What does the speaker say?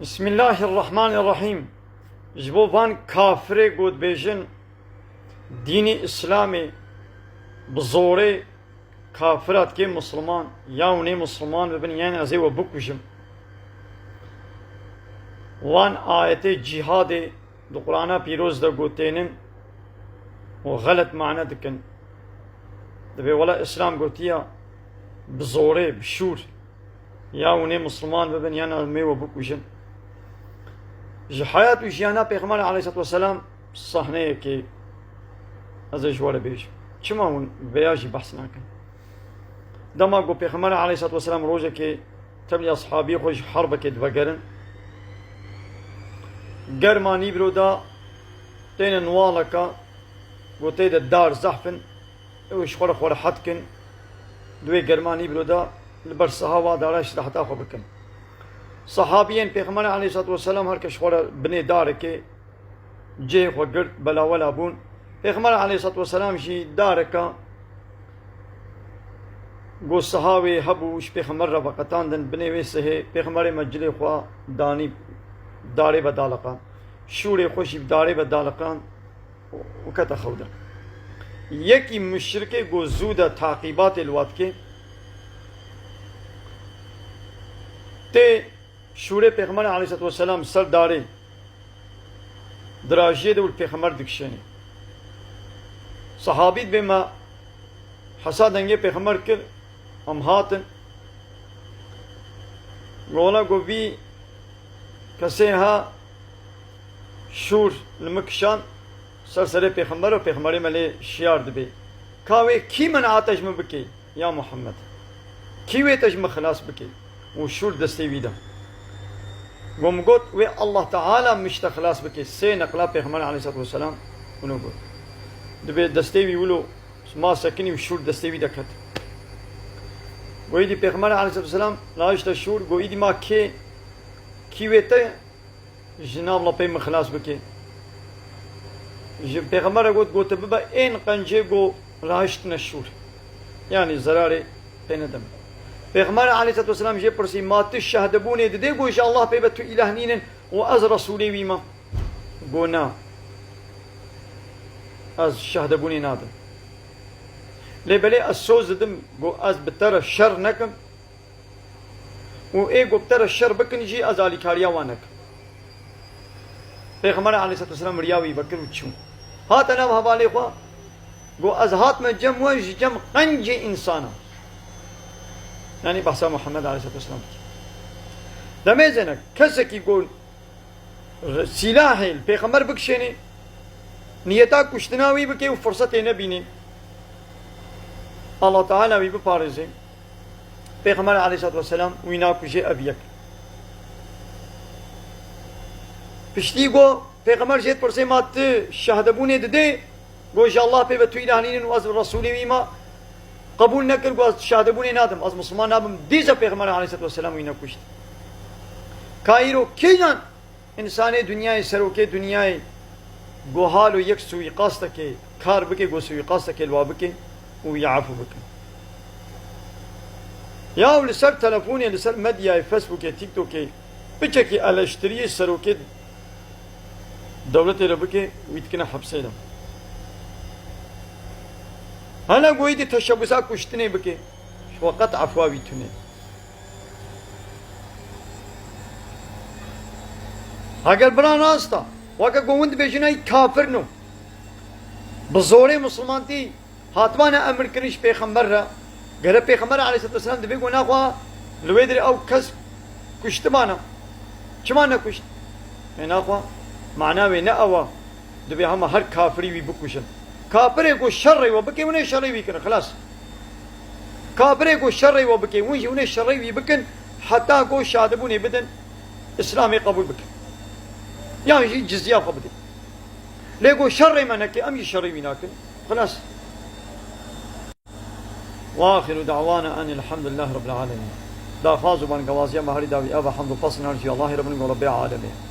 بسم الله الرحمن الرحيم. جبوبان كافر قد بيجن ديني إسلامي بزوري كافرات كي مسلمان ياوني مسلمان ببن يعني أزي وبكوشم وان آية جهاد دو قرآن بيروز دا قوتينم وغلط معنى دكن دبي ولا إسلام قوتيا بزوري بشور ياوني مسلمان ببن يعني أزي وبكوشم جي حياة وجيانا پیغمبر عليه الصلاة والسلام صحنه كي ازي جوار بيش چما هون بياجي بحث ناكن دما قو پیغمبر عليه الصلاة والسلام روجه كي تبلي أصحابي خوش حربه كي دفقرن قرماني برودا تين نوالكا قو تيدا دار زحفن وش خور خور حدكن دوي قرماني برودا البرسها داراش لحتا خو بكن صحابيين پیغمبر عليه الصلاة والسلام هر کش خور بني داره که جه خو گرد بلا ولا بون پیغمبر عليه الصلاة والسلام جي داره که گو صحابي هبوش پیغمبر را وقتاندن بني ویسه پیغمبر مجلی خوا داني داره بدالقان شوری خوشی داره بدالقان وكتا خودا يكي مشركه گو زودا تعقيبات الوقت که ته شوره پیغمبر علیه الصلاة والسلام سر داره دراجه دول پیغمبر دکشنی صحابیت به ما حسادنگه پیغمبر کر ام هاتن گولا گو بی کسی ها شور المکشان سر پیغمبر و پیغمبر ملی شیار دبی کاوی کی من آتش من بکی یا محمد کیوی تجم خلاص بکی و شور دستی ویدم قوم قلت وي الله تعالى مش خلاص بكي سي نقلا پیغمبر عليه الصلاة والسلام ونو قلت دبي دستيوي ولو ما سكني وشور دستيوي دكت ويدي پیغمبر عليه الصلاة والسلام لاش تشور قو ايدي ما كي ويتا جناب الله بيم خلاص بكي پیغمبر قلت ببا این قنجه قو لاش نشور يعني زراري بين دم پیغمبر علیه الصلاة والسلام جه پرسی ما تشهد بونه دده گوش الله پیبت تو اله نینن و از رسولی ویما گو نا از شهد بونه نادم لبلی از سوز دم گو از بتر شر نکم و ای گو بتر شر بکن جی از آلی کاریا وانک پیغمبر علیه الصلاة والسلام ریاوی بکر و چون هات انا و حوالی خواه گو از هات من جم و جم قنج انسانا يعني بحث محمد عليه الصلاة والسلام دميزنا كسك يقول سلاحي البيغمبر بكشيني نيتا كشتناوي بكي وفرصة نبيني الله تعالى بيبارزي بيغمبر عليه الصلاة والسلام وينا كجي أبيك بشتيقو بيغمبر جيت برسي مات شهدبوني ددي قوش الله بيبتو إلهنين وأزل رسولي ويما قبول نکر گو از شهدبونی نادم از مسلمان نابم دیزا پیغمبر علیه الصلاة والسلام وینا کشت کایرو کیان انسان دنیای سروکه دنیای گو حالو یک سوی قاسته که کار بکه گو سوی قاسته که الوا بکه و یعفو بکه یا لسر تلفونی لسر مدیای فیسبوک تیک توک بچه که الاشتری سروکه دولت رو بکه ویتکنه حبسه دم هلا قويدي تشبسا كشتني بكي وقت عفواوي توني اگر بران آستا وكا قوند بجناي كافر نو بزوري مسلمان تي هاتوانا امر كنش پیغمبر را غير پیغمبر عليه الصلاة والسلام دبي قونا خوا لويدري او كس كشتمانا چمانا كشت انا خوا معناوي نأوا دبي هما هر كافري وي بكشن كابري کو شر و بكي ونه شر وي كن خلاص كابري کو شر و بكي ونه شر وي بكن حتى کو شادبوني بدن اسلامي قبول بك يعني جزيه قبدي ليكو شر منك ام شر ويناكن خلاص واخر دعوانا ان الحمد لله رب العالمين دا فازوا بان قوازيا مهري داوي ابا حمد فصل نرجي الله رب العالمين